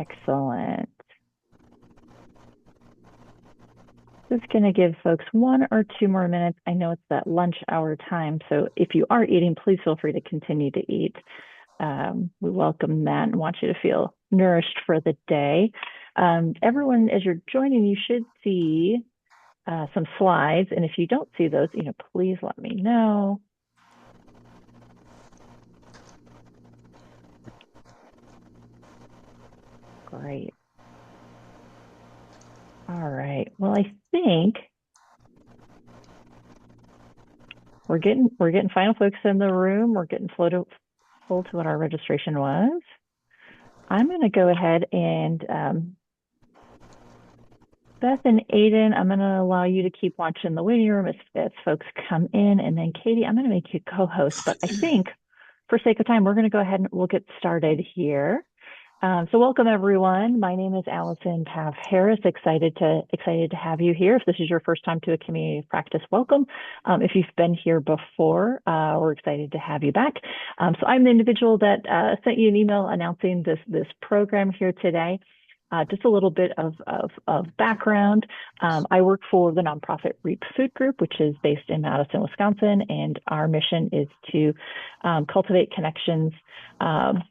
Excellent. Just going to give folks 1 or 2 more minutes. I know it's that lunch hour time, so if you are eating, please feel free to continue to eat. We welcome that and want you to feel nourished for the day. Everyone, as you're joining, you should see some slides, and if you don't see those, please let me know. Great. All right. Well, I think we're getting final folks in the room. We're getting full to what our registration was. I'm going to go ahead and Beth and Aiden, I'm going to allow you to keep watching the waiting room as folks come in, and then Katie, I'm going to make you co-host. But I think, for sake of time, we're going to go ahead and we'll get started here. So welcome everyone. My name is Allison Pav Harris. Excited to have you here. If this is your first time to a community of practice, welcome. If you've been here before, we're excited to have you back. So I'm the individual that sent you an email announcing this program here today. Just a little bit of background. I work for the nonprofit REAP Food Group, which is based in Madison, Wisconsin, and our mission is to cultivate connections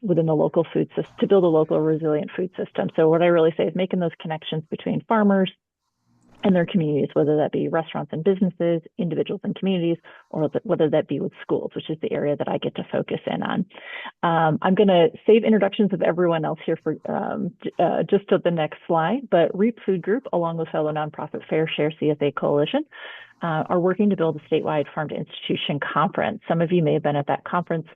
within the local food system, to build a local resilient food system. So what I really say is making those connections between farmers and their communities, whether that be restaurants and businesses, individuals and communities, or whether that be with schools, which is the area that I get to focus in on. I'm going to save introductions of everyone else here for just to the next slide, but REAP Food Group, along with fellow nonprofit FairShare CSA Coalition, are working to build a statewide farm to institution conference. Some of you may have been at that conference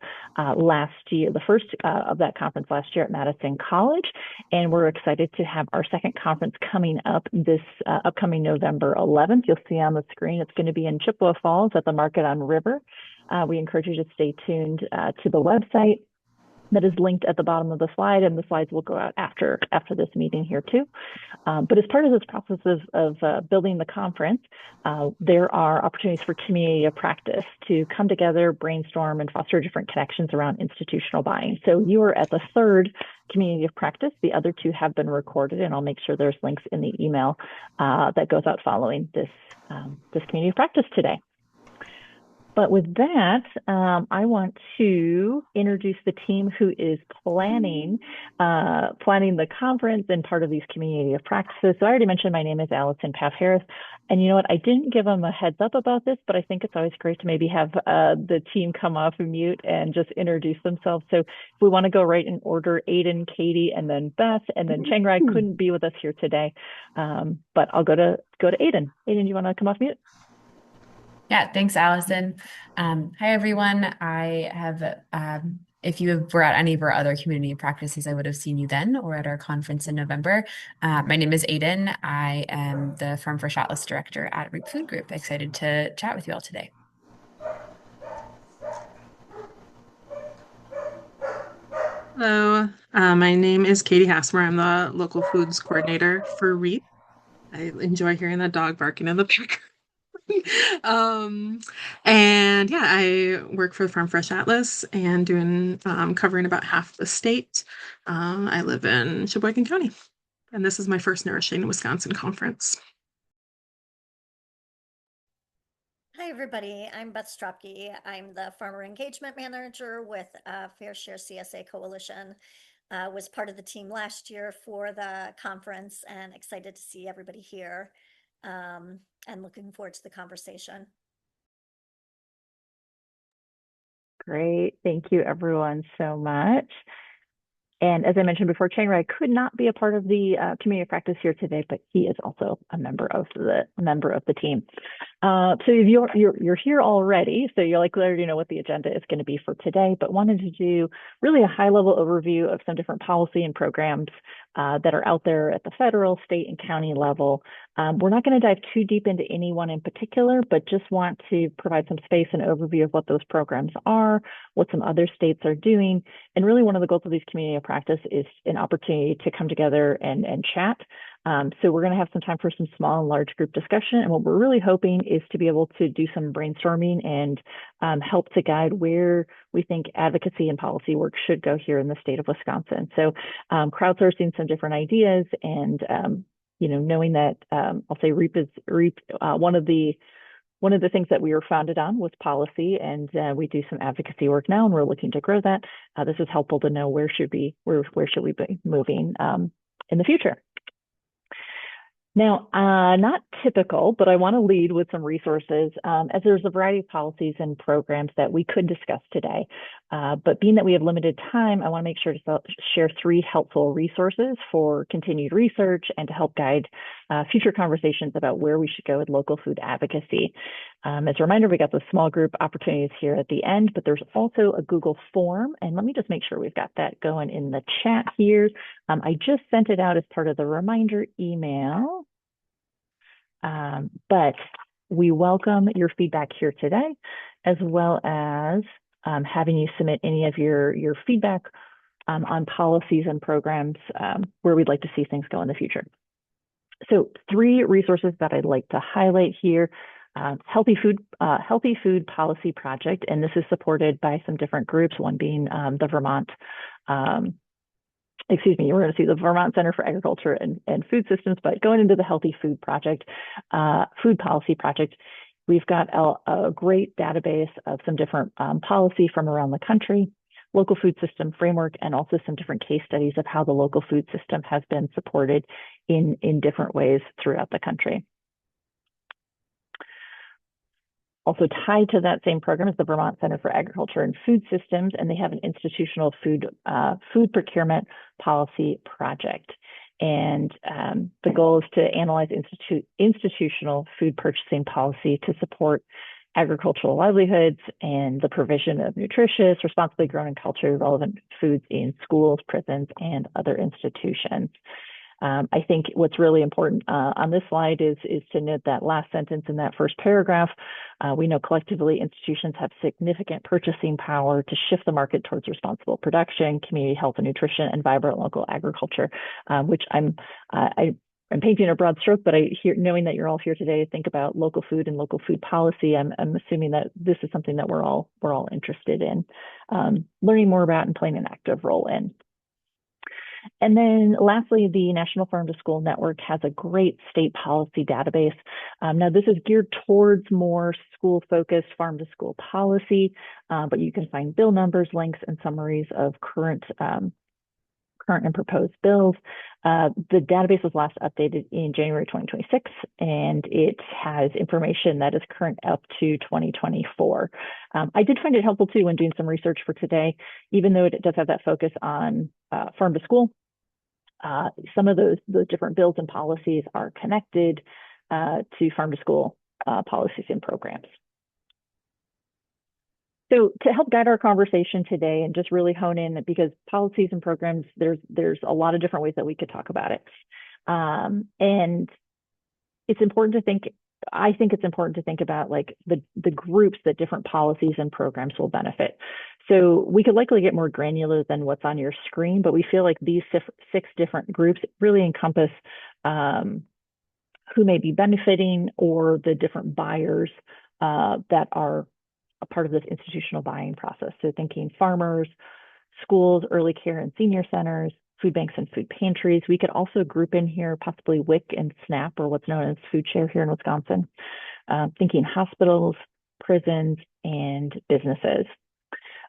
last year, the first of that conference last year at Madison College, and we're excited to have our second conference coming up this upcoming November 11th. You'll see on the screen, it's going to be in Chippewa Falls at the Market on River. We encourage you to stay tuned to the website that is linked at the bottom of the slide, and the slides will go out after this meeting here too. But as part of this process of building the conference, there are opportunities for community of practice to come together, brainstorm, and foster different connections around institutional buying. So you are at the third community of practice. The other 2 have been recorded, and I'll make sure there's links in the email that goes out following this community of practice today. But with that, I want to introduce the team who is planning the conference and part of these community of practices. So I already mentioned my name is Allison Pav Harris. And you know what? I didn't give them a heads up about this, but I think it's always great to maybe have the team come off of mute and just introduce themselves. So if we want to go right in order, Aiden, Katie, and then Beth, and then Chiang Rai couldn't be with us here today. But I'll go to Aiden. Aiden, do you want to come off mute? Yeah, thanks, Allison. Hi, everyone. I have, if you were at any of our other community practices, I would have seen you then or at our conference in November. My name is Aiden. I am the Farm Fresh Atlas Director at REAP Food Group. Excited to chat with you all today. Hello, my name is Katie Hasmer. I'm the local foods coordinator for REAP. I enjoy hearing the dog barking in the background. And yeah, I work for the Farm Fresh Atlas and doing covering about half the state. I live in Sheboygan County, and this is my first Nourishing Wisconsin conference. Hi, everybody. I'm Beth Stropke. I'm the Farmer Engagement Manager with FairShare CSA Coalition. Was part of the team last year for the conference and excited to see everybody here. And looking forward to the conversation. Great. Thank you, everyone, so much. And as I mentioned before, Chiang Rai could not be a part of the community of practice here today, but he is also a member of the team. So if you're here already, so you already know what the agenda is going to be for today, but wanted to do really a high-level overview of some different policy and programs that are out there at the federal, state, and county level. We're not going to dive too deep into any one in particular, but just want to provide some space and overview of what those programs are, what some other states are doing, and really one of the goals of these community of practice practice is an opportunity to come together and chat. So we're going to have some time for some small and large group discussion. And what we're really hoping is to be able to do some brainstorming and help to guide where we think advocacy and policy work should go here in the state of Wisconsin. So crowdsourcing some different ideas and, knowing that I'll say REAP is one of the things that we were founded on was policy, and we do some advocacy work now, and we're looking to grow that. This is helpful to know where should we be moving in the future. Now, not typical, but I want to lead with some resources, as there's a variety of policies and programs that we could discuss today. But being that we have limited time, I want to make sure to share 3 helpful resources for continued research and to help guide future conversations about where we should go with local food advocacy. As a reminder, we got the small group opportunities here at the end, but there's also a Google form. And let me just make sure we've got that going in the chat here. I just sent it out as part of the reminder email. But we welcome your feedback here today, as well as having you submit any of your feedback on policies and programs where we'd like to see things go in the future. So 3 resources that I'd like to highlight here. Healthy Food Policy Project, and this is supported by some different groups, one being the Vermont we're going to see the Vermont Center for Agriculture and Food Systems, but going into the Healthy Food Project, Food Policy Project, we've got a great database of some different policy from around the country, local food system framework, and also some different case studies of how the local food system has been supported in different ways throughout the country. Also tied to that same program is the Vermont Center for Agriculture and Food Systems, and they have an institutional food procurement policy project. And the goal is to analyze institutional food purchasing policy to support agricultural livelihoods and the provision of nutritious, responsibly grown and culturally relevant foods in schools, prisons, and other institutions. I think what's really important on this slide is to note that last sentence in that first paragraph. We know collectively institutions have significant purchasing power to shift the market towards responsible production, community health and nutrition, and vibrant local agriculture, which I'm painting a broad stroke, but knowing that you're all here today to think about local food and local food policy, I'm assuming that this is something that we're all interested in learning more about and playing an active role in. And then lastly, the National Farm to School Network has a great state policy database. Now, this is geared towards more school-focused farm to school policy, but you can find bill numbers, links, and summaries of current and proposed bills. The database was last updated in January 2026, and it has information that is current up to 2024. I did find it helpful too when doing some research for today, even though it does have that focus on farm to school. Some of the different bills and policies are connected to farm to school policies and programs. So to help guide our conversation today and just really hone in, because policies and programs, there's a lot of different ways that we could talk about it. And it's important to think, I think it's important to think about like the groups that different policies and programs will benefit. So we could likely get more granular than what's on your screen, but we feel like these 6 different groups really encompass who may be benefiting or the different buyers that are a part of this institutional buying process. So thinking farmers, schools, early care and senior centers, food banks and food pantries. We could also group in here possibly WIC and SNAP, or what's known as food share here in Wisconsin. Thinking hospitals, prisons, and businesses.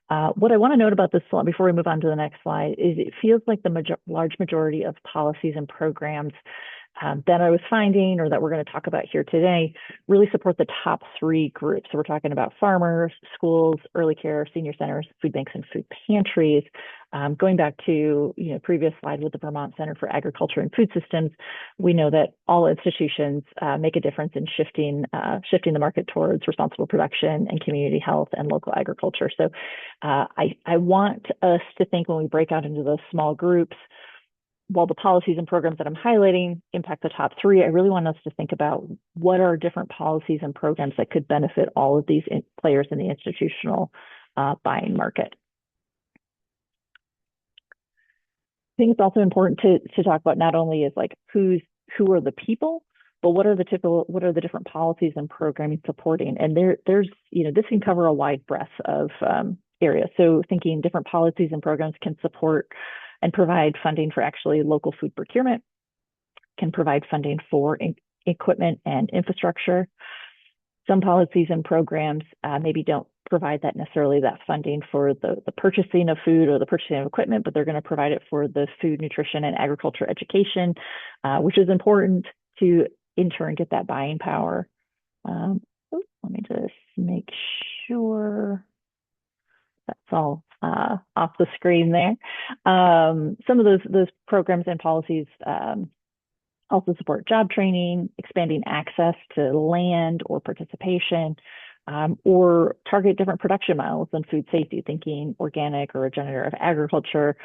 What I want to note about this slide before we move on to the next slide is it feels like the large majority of policies and programs that I was finding or that we're going to talk about here today really support the top 3 groups. So we're talking about farmers, schools, early care, senior centers, food banks, and food pantries. Going back to previous slide with the Vermont Center for Agriculture and Food Systems, we know that all institutions make a difference in shifting the market towards responsible production and community health and local agriculture. So I want us to think when we break out into those small groups, while the policies and programs that I'm highlighting impact the top 3, I really want us to think about what are different policies and programs that could benefit all of these players in the institutional buying market. think it's also important to talk about not only is like who are the people, but what are the different policies and programming supporting. And there's this can cover a wide breadth of areas. So thinking different policies and programs can support and provide funding for actually local food procurement, can provide funding for equipment and infrastructure. Some policies and programs maybe don't provide that funding for the purchasing of food or the purchasing of equipment, but they're going to provide it for the food, nutrition, and agriculture education, which is important to in turn get that buying power. Let me just make sure that's all off the screen there. Some of those programs and policies also support job training, expanding access to land or participation, or target different production models and food safety, thinking organic or regenerative agriculture,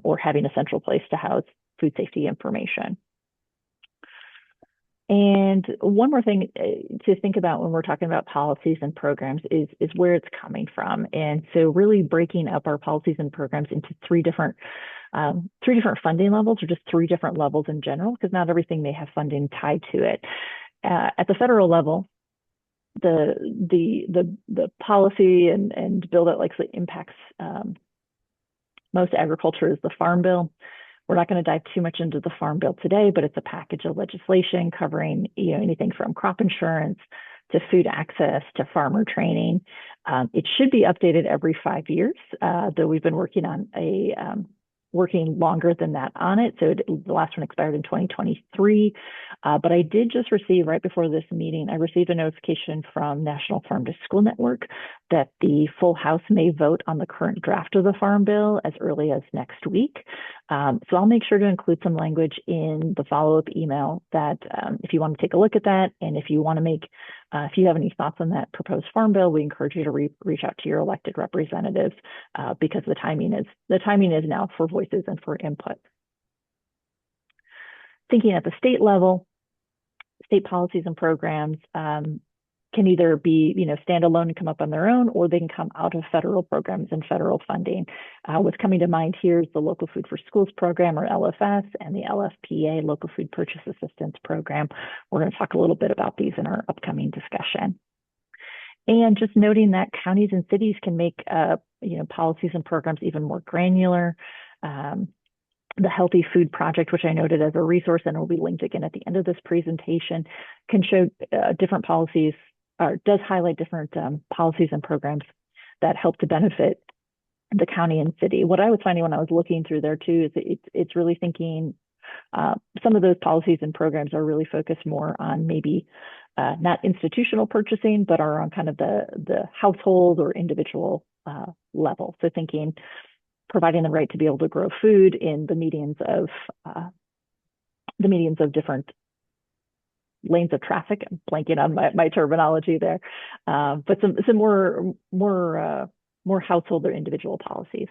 or having a central place to house food safety information. And one more thing to think about when we're talking about policies and programs is where it's coming from. And so really breaking up our policies and programs into three different funding levels, or just three different levels in general, because not everything may have funding tied to it. At the federal level, the policy and bill that likely impacts most agriculture is the Farm Bill. We're not going to dive too much into the Farm Bill today, but it's a package of legislation covering anything from crop insurance to food access to farmer training. It should be updated every 5 years, though we've been working on working longer than that on it. So the last one expired in 2023. But I did just receive, right before this meeting, I received a notification from National Farm to School Network that the full House may vote on the current draft of the Farm Bill as early as next week. So I'll make sure to include some language in the follow-up email that if you want to take a look at that, and if you want to if you have any thoughts on that proposed Farm Bill, we encourage you to reach out to your elected representatives because the timing is now for voices and for input. Thinking at the state level, state policies and programs can either be standalone and come up on their own, or they can come out of federal programs and federal funding. What's coming to mind here is the Local Food for Schools program, or LFS, and the LFPA, Local Food Purchase Assistance Program. We're going to talk a little bit about these in our upcoming discussion. And just noting that counties and cities can make policies and programs even more granular. The Healthy Food Project, which I noted as a resource and will be linked again at the end of this presentation, can show different policies, or does highlight different policies and programs that help to benefit the county and city. What I was finding when I was looking through there too is it's really thinking some of those policies and programs are really focused more on maybe not institutional purchasing, but are on kind of the household or individual level. So thinking providing the right to be able to grow food in the medians of different lanes of traffic. I'm blanking on my terminology there, but some more household or individual policies.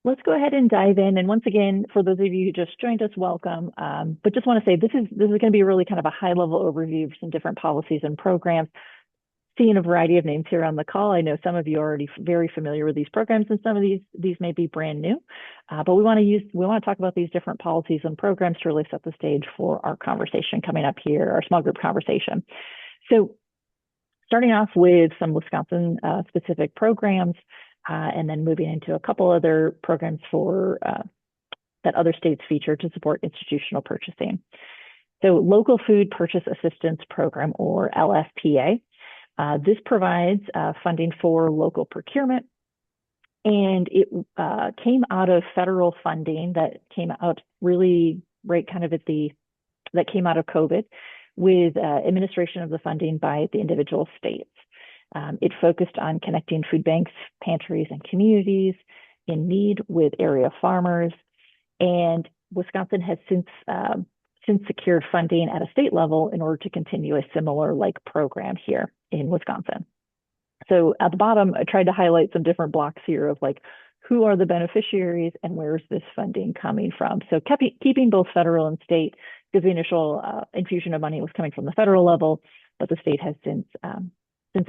Let's go ahead and dive in. And once again, for those of you who just joined us, welcome. But just want to say this is going to be really kind of a high level overview of some different policies and programs. Seeing a variety of names here on the call. I know some of you are already very familiar with these programs, and some of these may be brand new. But we want to talk about these different policies and programs to really set the stage for our conversation coming up here, our small group conversation. So starting off with some Wisconsin specific programs, and then moving into a couple other programs for that other states feature to support institutional purchasing. So Local Food Purchase Assistance Program, or LFPA. This provides funding for local procurement, and it came out of federal funding that came out really right kind of that came out of COVID, with administration of the funding by the individual states. It focused on connecting food banks, pantries, and communities in need with area farmers, and Wisconsin has since secured funding at a state level in order to continue a similar program here in Wisconsin. So at the bottom, I tried to highlight some different blocks here of who are the beneficiaries and where's this funding coming from. So keeping both federal and state, because the initial infusion of money was coming from the federal level, but the state has since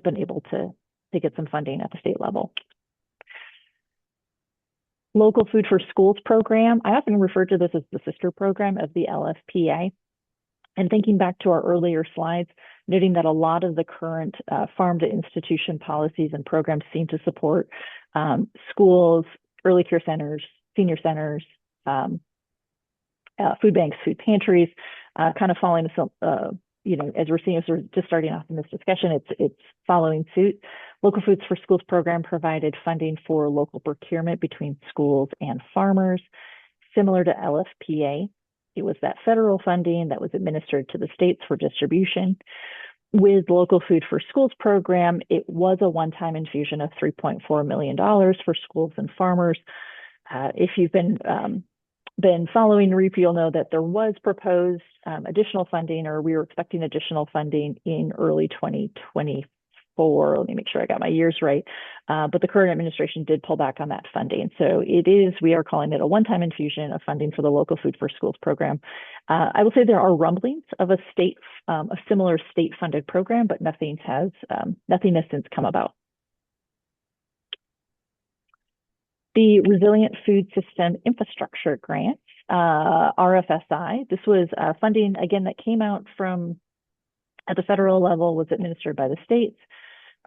been able to get some funding at the state level. Local Food for Schools program. I often refer to this as the sister program of the LFPA. And thinking back to our earlier slides, noting that a lot of the current farm to institution policies and programs seem to support schools, early care centers, senior centers, food banks, food pantries, kind of following some, as we're seeing, as we're just starting off in this discussion, it's following suit. Local Foods for Schools program provided funding for local procurement between schools and farmers, similar to LFPA. It was that federal funding that was administered to the states for distribution. With Local Food for Schools program, it was a one-time infusion of $3.4 million for schools and farmers. If you've been following REAP, you'll know that there was proposed additional funding, or we were expecting additional funding in early 2024. Let me make sure I got my years right. But the current administration did pull back on that funding. So we are calling it a one-time infusion of funding for the Local Food for Schools program. I will say there are rumblings of a similar state-funded program, but nothing has since come about. The Resilient Food System Infrastructure Grants, RFSI. This was funding, again, that came out from, at the federal level, was administered by the states,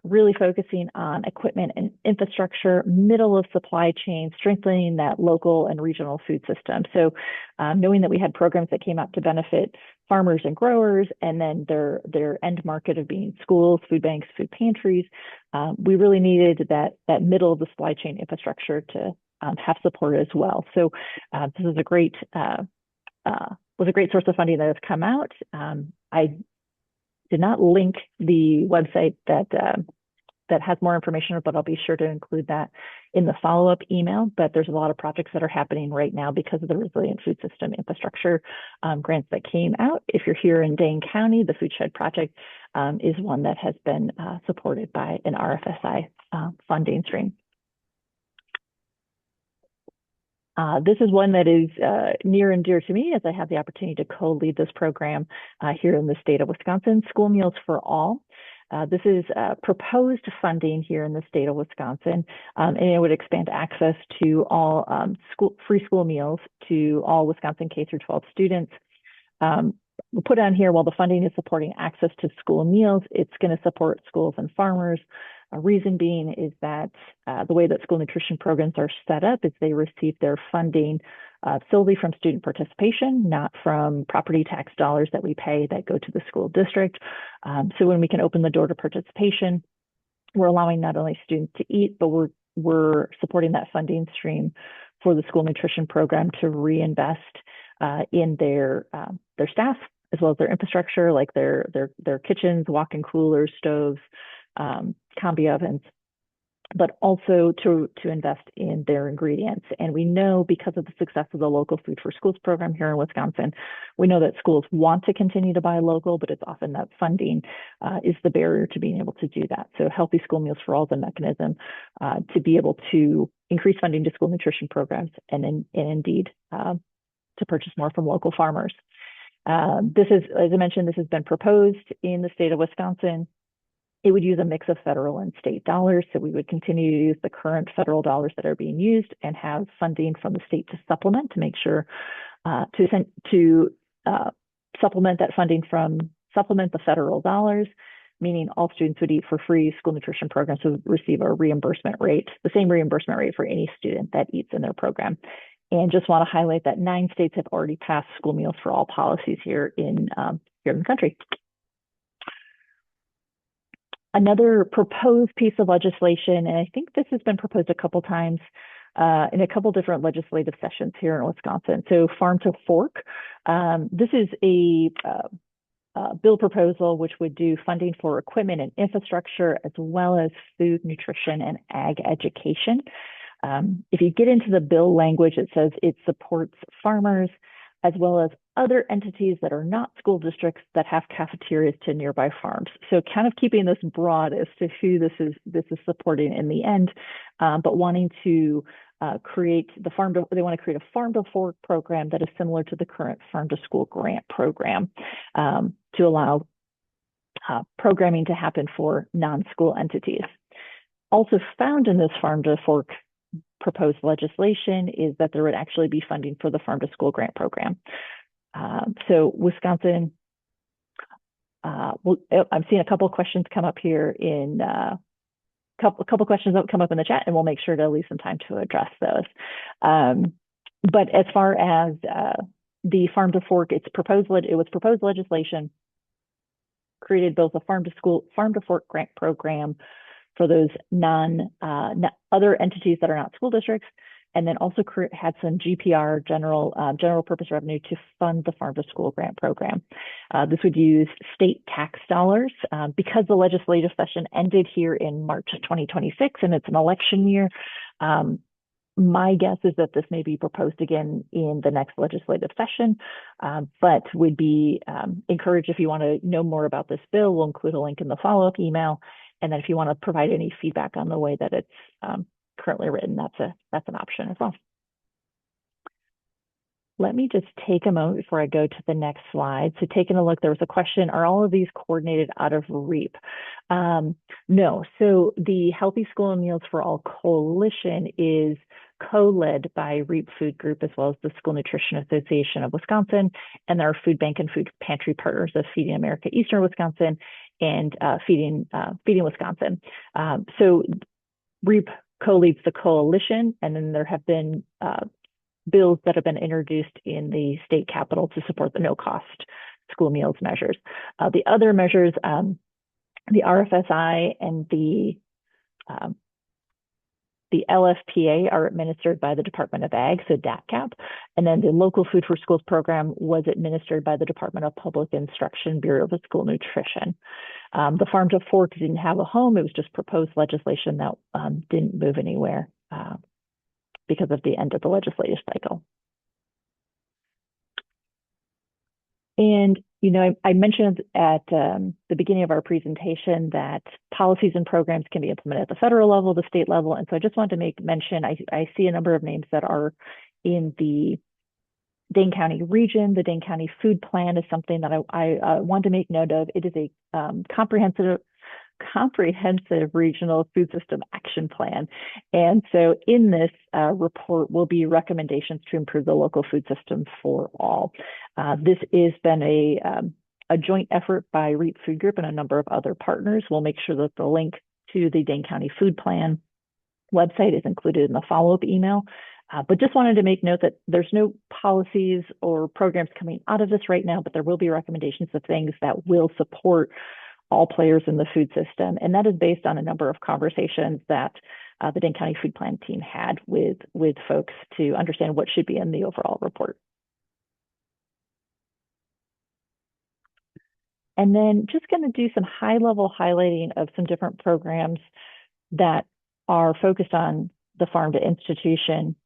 really focusing on equipment and infrastructure, middle of supply chain, strengthening that local and regional food system. So knowing that we had programs that came out to benefit farmers and growers, and then their end market of being schools, food banks, food pantries, we really needed that middle of the supply chain infrastructure to have support as well. So this is a great source of funding that has come out. I did not link the website that has more information, but I'll be sure to include that in the follow-up email. But there's a lot of projects that are happening right now because of the Resilient Food System Infrastructure grants that came out. If you're here in Dane County, the Food Shed Project is one that has been supported by an RFSI funding stream. This is one that is near and dear to me, as I have the opportunity to co-lead this program here in the state of Wisconsin, School Meals for All. This is proposed funding here in the state of Wisconsin, and it would expand access to all free school meals to all Wisconsin K-12 students. We'll put on here, while the funding is supporting access to school meals, it's going to support schools and farmers. A reason being is that the way that school nutrition programs are set up is they receive their funding solely from student participation, not from property tax dollars that we pay that go to the school district. So when we can open the door to participation, we're allowing not only students to eat, but we're supporting that funding stream for the school nutrition program to reinvest in their staff, as well as their infrastructure, like their kitchens, walk-in coolers, stoves, combi ovens, but also to invest in their ingredients. And we know, because of the success of the Local Food for Schools program here in Wisconsin, we know that schools want to continue to buy local, but it's often that funding is the barrier to being able to do that. So Healthy School Meals for All is a mechanism to be able to increase funding to school nutrition programs and indeed to purchase more from local farmers. This is, as I mentioned, this has been proposed in the state of Wisconsin. It would use a mix of federal and state dollars. So we would continue to use the current federal dollars that are being used and have funding from the state to supplement, to make sure to supplement that funding supplement the federal dollars, meaning all students would eat for free. School nutrition programs would receive a reimbursement rate, the same reimbursement rate for any student that eats in their program. And just want to highlight that 9 states have already passed School Meals for All policies here in the country. Another proposed piece of legislation, and I think this has been proposed a couple times in a couple different legislative sessions here in Wisconsin. So Farm to Fork. This is a bill proposal which would do funding for equipment and infrastructure, as well as food, nutrition, and ag education. If you get into the bill language, it says it supports farmers as well as other entities that are not school districts that have cafeterias to nearby farms. So kind of keeping this broad as to who this is supporting in the end, but wanting to create they want to create a Farm to Fork program that is similar to the current Farm to School grant program to allow programming to happen for non-school entities. Also found in this Farm to Fork proposed legislation is that there would actually be funding for the Farm to School grant program. So Wisconsin, I'm seeing a couple of questions come up here in couple questions that come up in the chat, and we'll make sure to leave some time to address those. But as far as the Farm to Fork, it was proposed legislation, created both a Farm to Fork grant program for those other entities that are not school districts, and then also had some GPR, general purpose revenue, to fund the Farm to School grant program. This would use state tax dollars. Because the legislative session ended here in March 2026 and it's an election year, my guess is that this may be proposed again in the next legislative session, but would be encouraged, if you want to know more about this bill, we'll include a link in the follow-up email. And then if you want to provide any feedback on the way that it's currently written, that's an option as well. Let me just take a moment before I go to the next slide. So taking a look, there was a question, are all of these coordinated out of REAP? No, so the Healthy School Meals for All Coalition is co-led by REAP Food Group, as well as the School Nutrition Association of Wisconsin, and our food bank and food pantry partners of Feeding America Eastern Wisconsin and Feeding Wisconsin. So REAP co-leads the coalition, and then there have been bills that have been introduced in the state capitol to support the no-cost school meals measures. The other measures, the RFSI and the LFPA are administered by the Department of Ag, so DATCAP, and then the Local Food for Schools program was administered by the Department of Public Instruction, Bureau of School Nutrition. The Farm to Fork didn't have a home. It was just proposed legislation that didn't move anywhere because of the end of the legislative cycle. And, you know, I mentioned at the beginning of our presentation that policies and programs can be implemented at the federal level, the state level. And so I just wanted to make mention, I see a number of names that are in the Dane County region. The Dane County Food Plan is something that I want to make note of. It is a comprehensive regional food system action plan. And so in this report will be recommendations to improve the local food system for all. This has been a joint effort by REAP Food Group and a number of other partners. We'll make sure that the link to the Dane County Food Plan website is included in the follow-up email. But just wanted to make note that there's no policies or programs coming out of this right now, but there will be recommendations of things that will support all players in the food system. And that is based on a number of conversations that the Dane County Food Plan team had with folks to understand what should be in the overall report. And then just going to do some high-level highlighting of some different programs that are focused on the farm to institution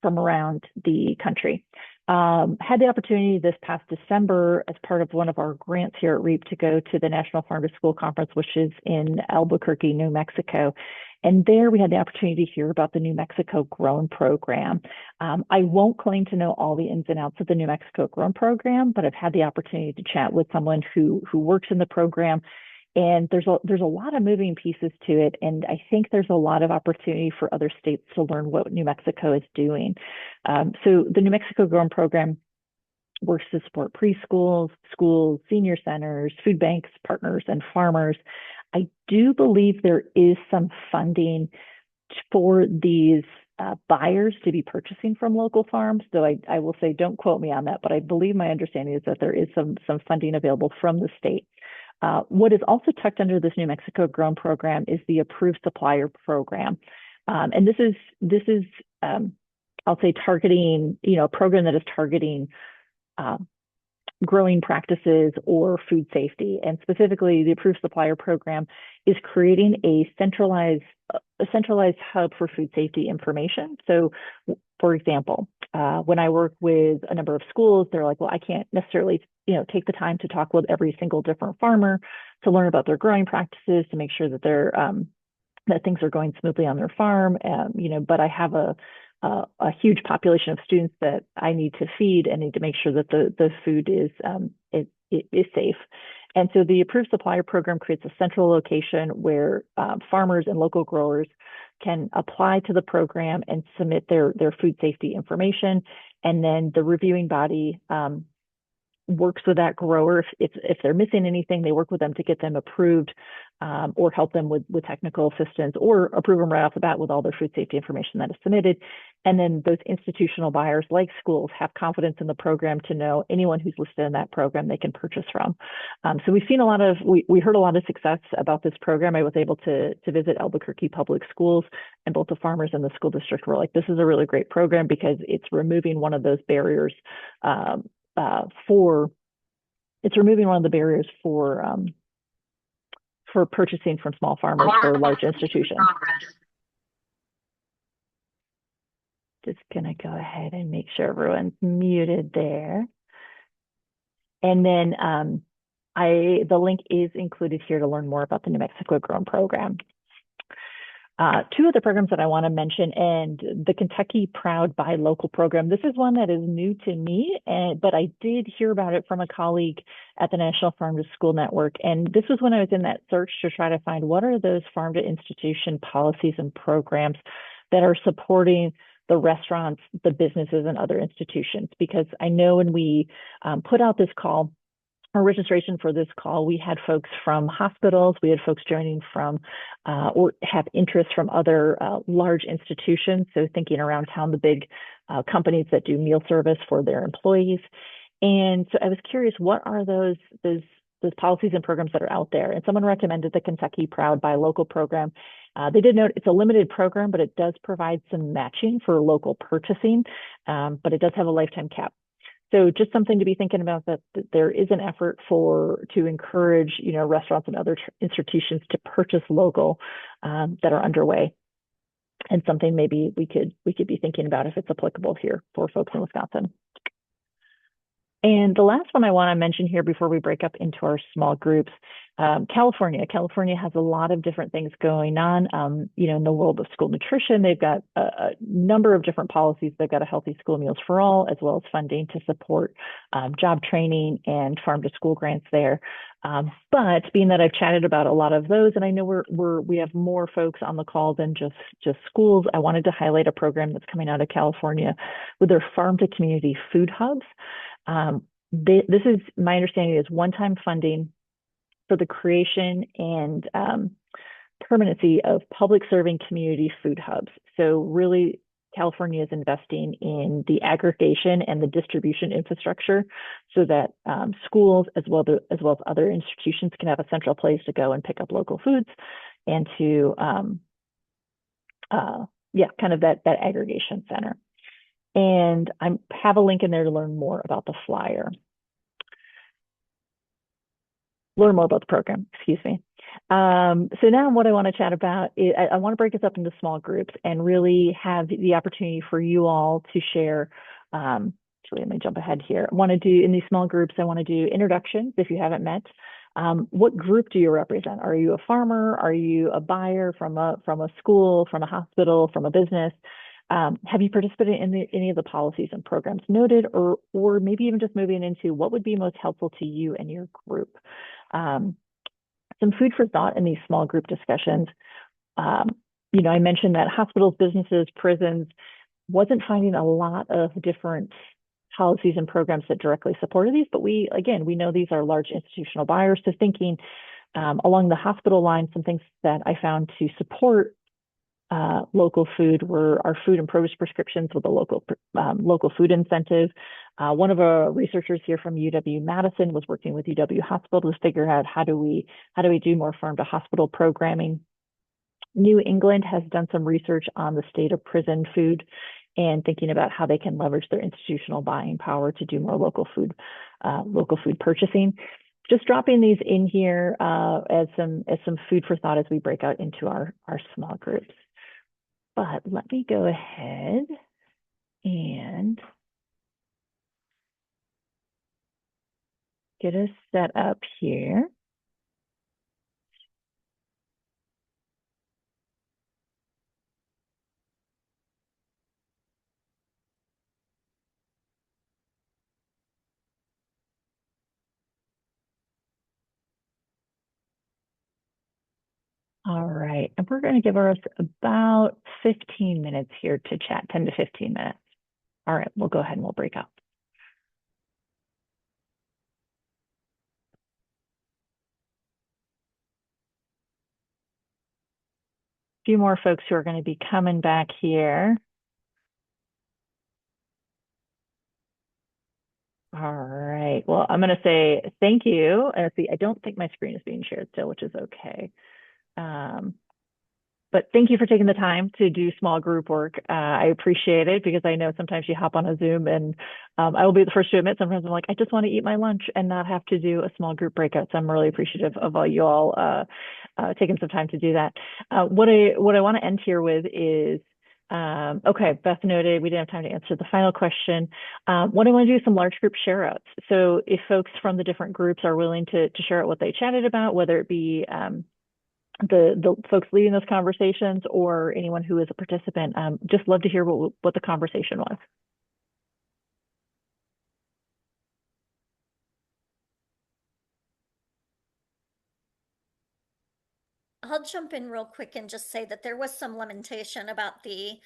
from around the country. Had the opportunity this past December as part of one of our grants here at REAP to go to the National Farm to School Conference, which is in Albuquerque, New Mexico. And there we had the opportunity to hear about the New Mexico Grown Program. I won't claim to know all the ins and outs of the New Mexico Grown Program, but I've had the opportunity to chat with someone who works in the program. And there's a lot of moving pieces to it. And I think there's a lot of opportunity for other states to learn what New Mexico is doing. So the New Mexico Grown Program works to support preschools, schools, senior centers, food banks, partners, and farmers. I do believe there is some funding for these buyers to be purchasing from local farms, though I will say, don't quote me on that, but I believe my understanding is that there is some funding available from the state. What is also tucked under this New Mexico Grown Program is the Approved Supplier Program. And this is I'll say targeting, a program that is targeting growing practices or food safety. And specifically, the Approved Supplier Program is creating a centralized hub for food safety information. So, for example, when I work with a number of schools, they're like, well, I can't necessarily, take the time to talk with every single different farmer to learn about their growing practices, to make sure that they're that things are going smoothly on their farm. But I have a huge population of students that I need to feed and need to make sure that the food is safe. And so the Approved Supplier Program creates a central location where farmers and local growers can apply to the program and submit their food safety information. And then the reviewing body works with that grower. If they're missing anything, they work with them to get them approved, or help them with technical assistance, or approve them right off the bat with all their food safety information that is submitted. And then those institutional buyers, like schools, have confidence in the program to know anyone who's listed in that program they can purchase from. So we've seen we heard a lot of success about this program. I was able to visit Albuquerque Public Schools, and both the farmers and the school district were like, this is a really great program because it's removing one of those barriers for purchasing from small farmers for large institutions. Just gonna go ahead and make sure everyone's muted there. And then the link is included here to learn more about the New Mexico Grown Program. Two other programs that I want to mention, and the Kentucky Proud Buy Local program. This is one that is new to me, but I did hear about it from a colleague at the National Farm to School Network. And this was when I was in that search to try to find what are those farm to institution policies and programs that are supporting the restaurants, the businesses, and other institutions. Because I know when we put out this call, our registration for this call, we had folks from hospitals, we had folks joining from or have interest from other large institutions. So thinking around town, the big companies that do meal service for their employees. And so I was curious, what are those policies and programs that are out there? And someone recommended the Kentucky Proud Buy Local program. They did note it's a limited program, but it does provide some matching for local purchasing, but it does have a lifetime cap. So just something to be thinking about, that there is an effort to encourage, restaurants and other institutions to purchase local that are underway, and something maybe we could be thinking about if it's applicable here for folks in Wisconsin. And the last one I want to mention here before we break up into our small groups, California. California has a lot of different things going on. In the world of school nutrition, they've got a number of different policies. They've got a Healthy School Meals for All, as well as funding to support job training and farm to school grants there. But being that I've chatted about a lot of those, and I know we have more folks on the call than just schools, I wanted to highlight a program that's coming out of California with their farm to community food hubs. This is, my understanding, is one-time funding for the creation and permanency of public serving community food hubs. So really, California is investing in the aggregation and the distribution infrastructure so that schools as well as other institutions can have a central place to go and pick up local foods, and to kind of that aggregation center. And I have a link in there to learn more about the program, excuse me. So now what I want to chat about is I want to break this up into small groups and really have the opportunity for you all to share. Actually, let me jump ahead here. I want to do, in these small groups, I want to do introductions if you haven't met. What group do you represent? Are you a farmer? Are you a buyer from a school, from a hospital, from a business? Have you participated in any of the policies and programs noted, or maybe even just moving into what would be most helpful to you and your group? Some food for thought in these small group discussions. I mentioned that hospitals, businesses, prisons wasn't finding a lot of different policies and programs that directly supported these, but we know these are large institutional buyers. So thinking along the hospital line, some things that I found to support local food were our food and produce prescriptions with a local food incentive. One of our researchers here from UW-Madison was working with UW Hospital to figure out how do we do more farm to hospital programming. New England has done some research on the state of prison food and thinking about how they can leverage their institutional buying power to do more local food purchasing. Just dropping these in here as some food for thought as we break out into our small groups. But let me go ahead and get us set up here. All right. And we're going to give us about 15 minutes here to chat, 10 to 15 minutes. All right. We'll go ahead and we'll break up. A few more folks who are going to be coming back here. All right. Well, I'm going to say thank you. See, I don't think my screen is being shared still, which is okay. But thank you for taking the time to do small group work. I appreciate it because I know sometimes you hop on a Zoom and I will be the first to admit sometimes I'm like, I just want to eat my lunch and not have to do a small group breakout. So I'm really appreciative of all you all taking some time to do that. What I want to end here with is, okay, Beth noted we didn't have time to answer the final question. What I want to do is some large group share outs. So if folks from the different groups are willing to share out what they chatted about, whether it be the folks leading those conversations or anyone who is a participant, just love to hear what the conversation was. I'll jump in real quick and just say that there was some lamentation about the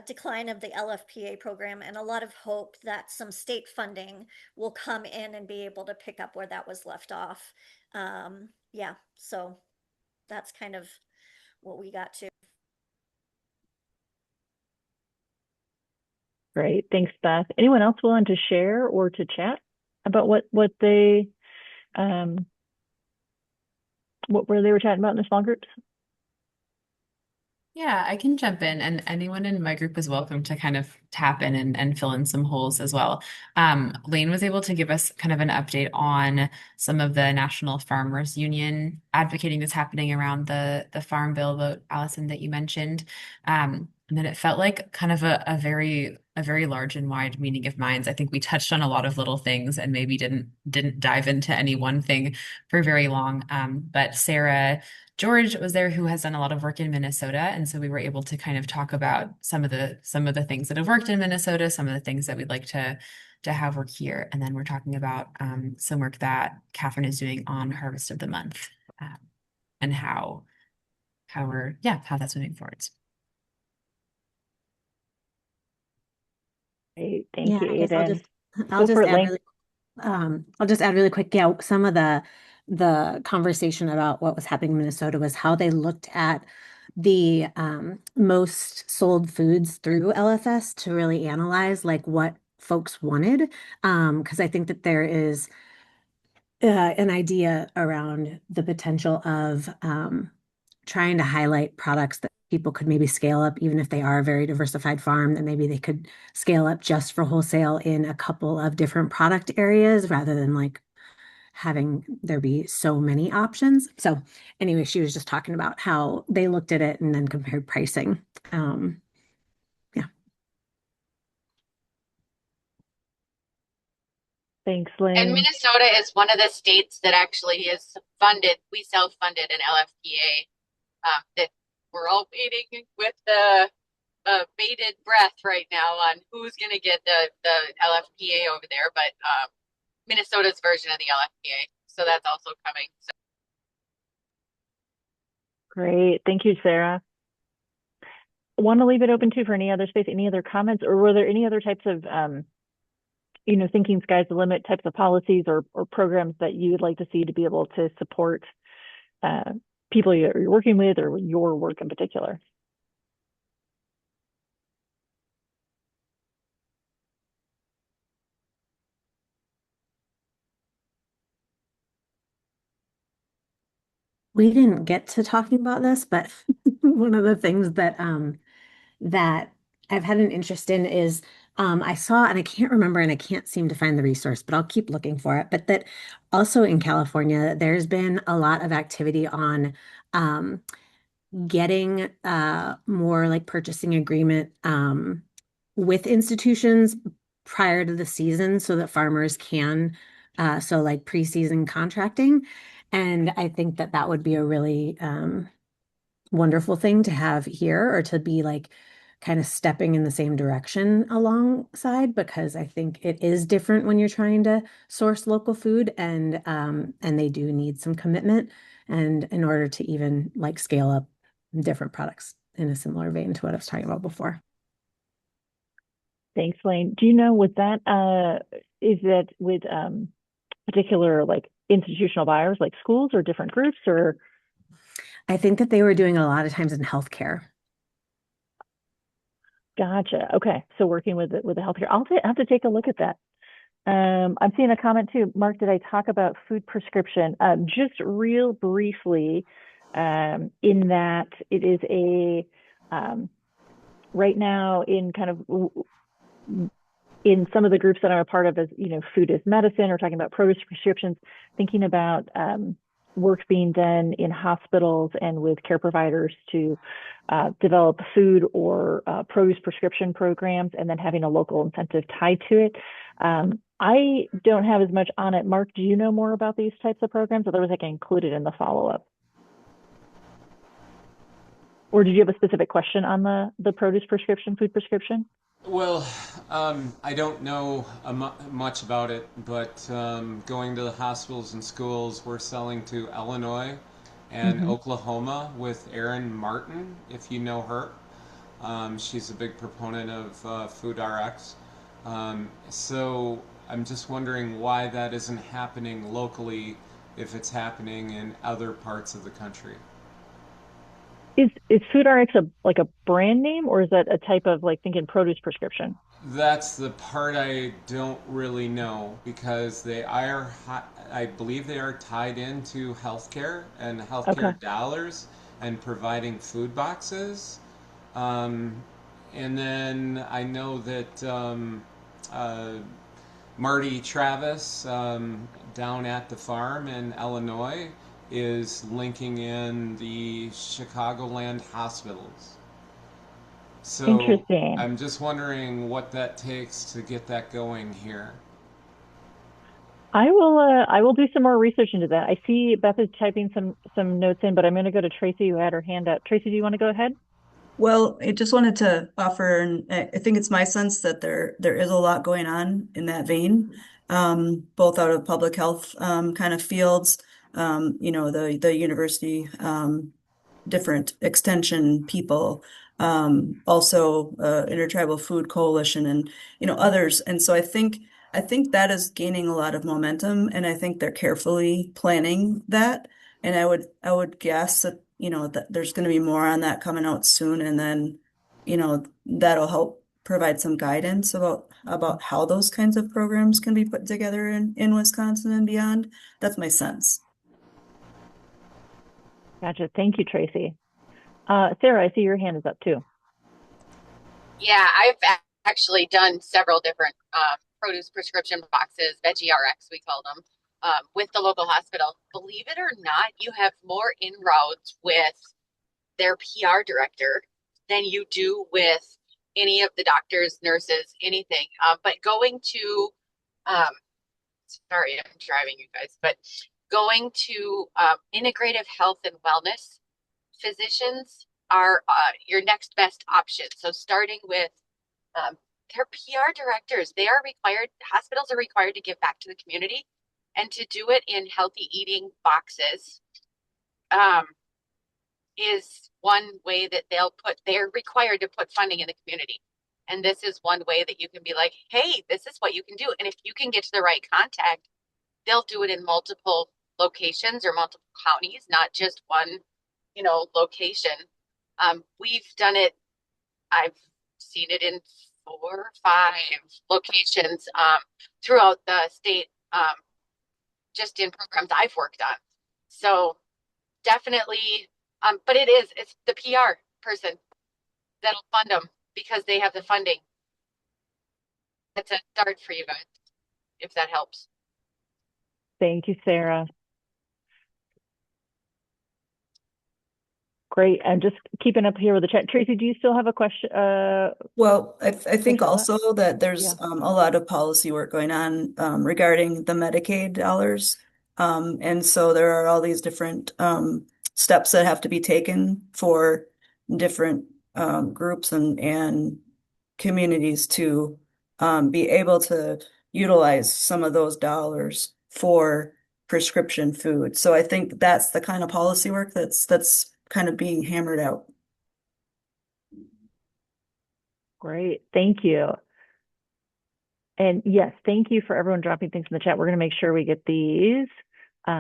decline of the LFPA program and a lot of hope that some state funding will come in and be able to pick up where that was left off. Yeah, so that's kind of what we got to. Great. Thanks, Beth. Anyone else willing to share or to chat about what they where they were chatting about in the small groups? Yeah, I can jump in, and anyone in my group is welcome to kind of tap in and fill in some holes as well. Lane was able to give us kind of an update on some of the National Farmers Union advocating that's happening around the Farm Bill vote, Allison, that you mentioned. And then it felt like kind of a very large and wide meeting of minds. I think we touched on a lot of little things and maybe didn't dive into any one thing for very long. But Sarah George was there, who has done a lot of work in Minnesota, and so we were able to kind of talk about some of the things that have worked in Minnesota, some of the things that we'd like to have work here, and then we're talking about some work that Catherine is doing on Harvest of the Month, and how how that's moving forwards. Great. Thank Yeah, you, I guess Aiden. I'll Go just for it, add Lane. I'll just add really quick. Yeah, some of the conversation about what was happening in Minnesota was how they looked at the most sold foods through LFS to really analyze like what folks wanted. Because I think that there is an idea around the potential of trying to highlight products that people could maybe scale up, even if they are a very diversified farm, that maybe they could scale up just for wholesale in a couple of different product areas rather than like having there be so many options. So anyway, she was just talking about how they looked at it and then compared pricing. Yeah. Thanks, And Lane. Minnesota is one of the states that actually is funded, we self-funded an LFPA that we're all waiting with the bated breath right now on who's going to get the LFPA over there, but Minnesota's version of the LFPA. So that's also coming. So. Great. Thank you, Sarah. Want to leave it open too for any other space, any other comments, or were there any other types of thinking sky's the limit types of policies or programs that you would like to see to be able to support people you're working with or your work in particular? We didn't get to talking about this, but one of the things that I've had an interest in is I saw, and I can't remember, and I can't seem to find the resource, but I'll keep looking for it. But that also in California, there's been a lot of activity on getting more like purchasing agreement with institutions prior to the season so that farmers can, so like preseason contracting. And I think that would be a really wonderful thing to have here or to be like kind of stepping in the same direction alongside, because I think it is different when you're trying to source local food, and they do need some commitment, and in order to even like scale up different products in a similar vein to what I was talking about before. Thanks, Lane. Do you know, with that, is that with particular like institutional buyers like schools or different groups, or? I think that they were doing a lot of times in healthcare. Gotcha. Okay. So working with the healthcare, I'll have to take a look at that. I'm seeing a comment too. Mark, did I talk about food prescription? Just real briefly, in that it is right now in kind of in some of the groups that I'm a part of, as food is medicine, or talking about produce prescriptions, thinking about work being done in hospitals and with care providers to develop food or produce prescription programs, and then having a local incentive tied to it. I don't have as much on it. Mark, do you know more about these types of programs? Otherwise, I can include it in the follow-up. Or did you have a specific question on the produce prescription, food prescription? Well, I don't know much about it, but going to the hospitals and schools, we're selling to Illinois and Oklahoma with Erin Martin, if you know her. She's a big proponent of Food RX. So I'm just wondering why that isn't happening locally if it's happening in other parts of the country. Is Food RX like a brand name, or is that a type of, like, thinking produce prescription? That's the part I don't really know, because I believe they are tied into healthcare and Okay. healthcare dollars and providing food boxes. Um, and then I know that uh, Marty Travis down at the farm in Illinois is linking in the Chicagoland hospitals. So Interesting. I'm just wondering what that takes to get that going here. I will do some more research into that. I see Beth is typing some notes in, but I'm going to go to Tracy, who had her hand up. Tracy, do you want to go ahead? Well, I just wanted to offer, and I think it's my sense that there is a lot going on in that vein, both out of public health kind of fields, the university, different extension people, also Intertribal Food Coalition, and others. And so I think that is gaining a lot of momentum, and I think they're carefully planning that. And I would guess that that there's going to be more on that coming out soon, and then that'll help provide some guidance about how those kinds of programs can be put together in Wisconsin and beyond. That's my sense. Gotcha. Thank you, Tracy. Sarah, I see your hand is up too. Yeah, I've actually done several different produce prescription boxes, veggie RX, we call them, with the local hospital. Believe it or not, you have more inroads with their PR director than you do with any of the doctors, nurses, anything. But going to, um, sorry, I'm driving you guys, but going to integrative health and wellness physicians are your next best option. So starting with um, their PR directors, they are required, hospitals are required to give back to the community, and to do it in healthy eating boxes um, is one way that they're required to put funding in the community. And this is one way that you can be like, hey, this is what you can do. And if you can get to the right contact, they'll do it in multiple locations or multiple counties, not just one, location. We've done it. I've seen it in 4 or 5 locations throughout the state, just in programs I've worked on. So definitely, but it's the PR person that'll fund them because they have the funding. That's a start for you guys, if that helps. Thank you, Sarah. Great. And just keeping up here with the chat. Tracy, do you still have a question? Well, I think Question on that? also that Yeah. there's a lot of policy work going on regarding the Medicaid dollars. And so there are all these different steps that have to be taken for different groups and communities to be able to utilize some of those dollars for prescription food. So I think that's the kind of policy work that's kind of being hammered out. Great, thank you. And yes, thank you for everyone dropping things in the chat. We're going to make sure we get these. We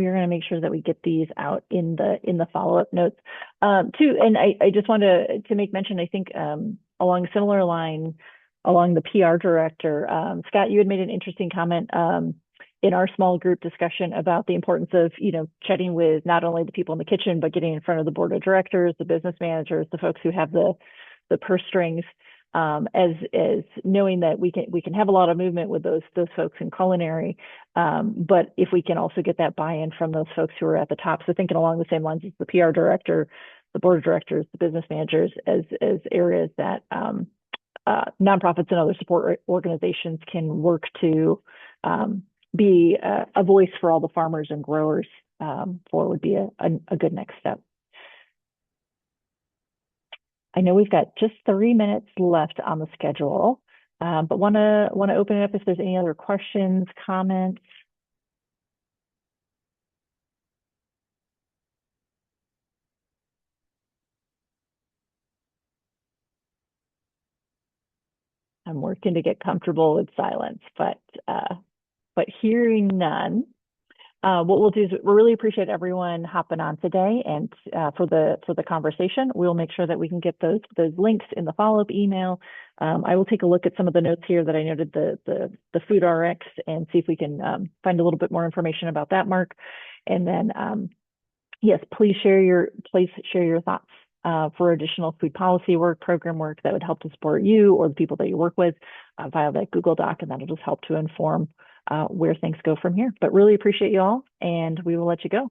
are going to make sure that we get these out in the follow-up notes too. And I just want to make mention, I think along a similar line, along the PR director, Scott, you had made an interesting comment in our small group discussion about the importance of, chatting with not only the people in the kitchen, but getting in front of the board of directors, the business managers, the folks who have the purse strings, as knowing that we can have a lot of movement with those folks in culinary, but if we can also get that buy-in from those folks who are at the top. So thinking along the same lines as the PR director, the board of directors, the business managers, as areas that nonprofits and other support organizations can work to be a voice for all the farmers and growers for would be a good next step. I know we've got just 3 minutes left on the schedule, but want to open it up if there's any other questions, comments. I'm working to get comfortable with silence, but hearing none. What we'll do is we really appreciate everyone hopping on today and for the conversation. We'll make sure that we can get those links in the follow-up email. I will take a look at some of the notes here that I noted, the food RX, and see if we can find a little bit more information about that, Mark. And then yes, please share your thoughts for additional food policy work, program work that would help to support you or the people that you work with via that Google Doc, and that'll just help to inform where things go from here. But really appreciate you all, and we will let you go.